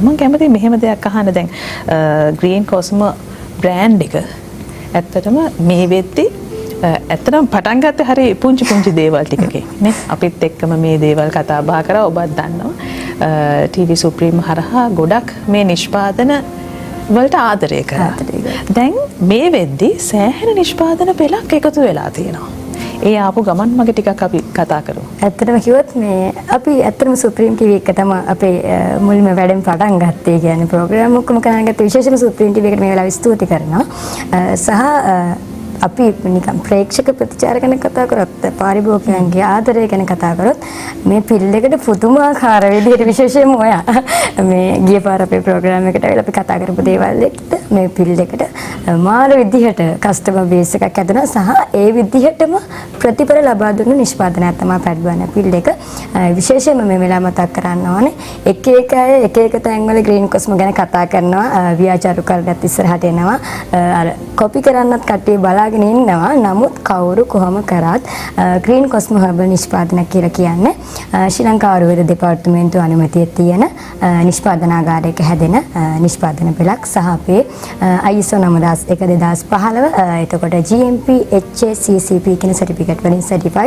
මම කැමති මෙහෙම දෙයක් අහන්න දැන් ග්‍රීන් කොස්මෝ බ්‍රෑන්ඩ් එක ඇත්තටම මේ වෙද්දි ඇත්තටම පටන් ගත්තේ හරි පුංචි දේවල් ටිකකින් නේ අපිත් එක්කම මේ දේවල් කතා බහ කරා ඔබත් දන්නවා ටීවී සුප්‍රීම හරහා ගොඩක් මේ නිෂ්පාදන වලට ආදරය කරා. දැන් මේ වෙද්දි සෑහෙන නිෂ්පාදන පෙළක් එකතු වෙලා තියෙනවා. ඒ ආපු ගමන් මගේ ටිකක් අපි කතා කරමු. ඇත්තටම කිව්වොත් මේ අපි ඇත්තටම සුප්‍රීම ටීවී එක තමයි අපේ මුල්ම වැඩම පටන් ගත්තේ කියන්නේ ප්‍රෝග්‍රෑම් ඔක්කොම කරගෙන ගත්ත විශේෂම සුප්‍රීම ටීවී එකට මේ වෙලාවේ ස්තුති කරනවා. සහ අපි නිකන් ප්‍රේක්ෂක ප්‍රතිචාර ගැන කතා කරොත් පාරිභෝගිකයන්ගේ ආදරය ගැන කතා කරොත් මේ පිල් එකට පුදුමාකාර විදිහට විශේෂයෙන්ම ඔයා මේ ගිය පාර අපේ ප්‍රෝග්‍රෑම් එකට ඇවිල්ලා අපි කතා කරපු දේවල් එක්ක මේ පිල් එකට මාර විදිහට කස්ටමර් බේස් එකක් ඇතුණා සහ ඒ විදිහටම ප්‍රතිඵල ලබා දුන්න නිෂ්පාදනයක් තමයි පැඩ්බන පිල් එක. විශේෂයෙන්ම මේ වෙලාව මතක් කරන්න ඕනේ එක අය එක තැන්වල ග්‍රීන් කොස්මෝ ගැන කතා කරනවා ව්‍යාචාරු කරගත් ඉස්සරහට එනවා අර කොපි කරන්නත් කට්ටිය බලා ඉන්නවා. නමුත් කවුරු කොහොම කරත් ග්‍රීන් කොස්මෝ හර්බල් නිෂ්පාදන කියලා කියන්නේ ශ්‍රී ලංකා ආයුර්වේද දෙපාර්තමේන්තුව අනුමැතිය තියෙන නිෂ්පාදනාගාරයක හැදෙන නිෂ්පාදන පෙළක් සහ අපේ ISO 9001 2015 එතකොට GMP HACCP කියන සර්ටිෆිකේට් වලින් සර්ටිෆයිඩ්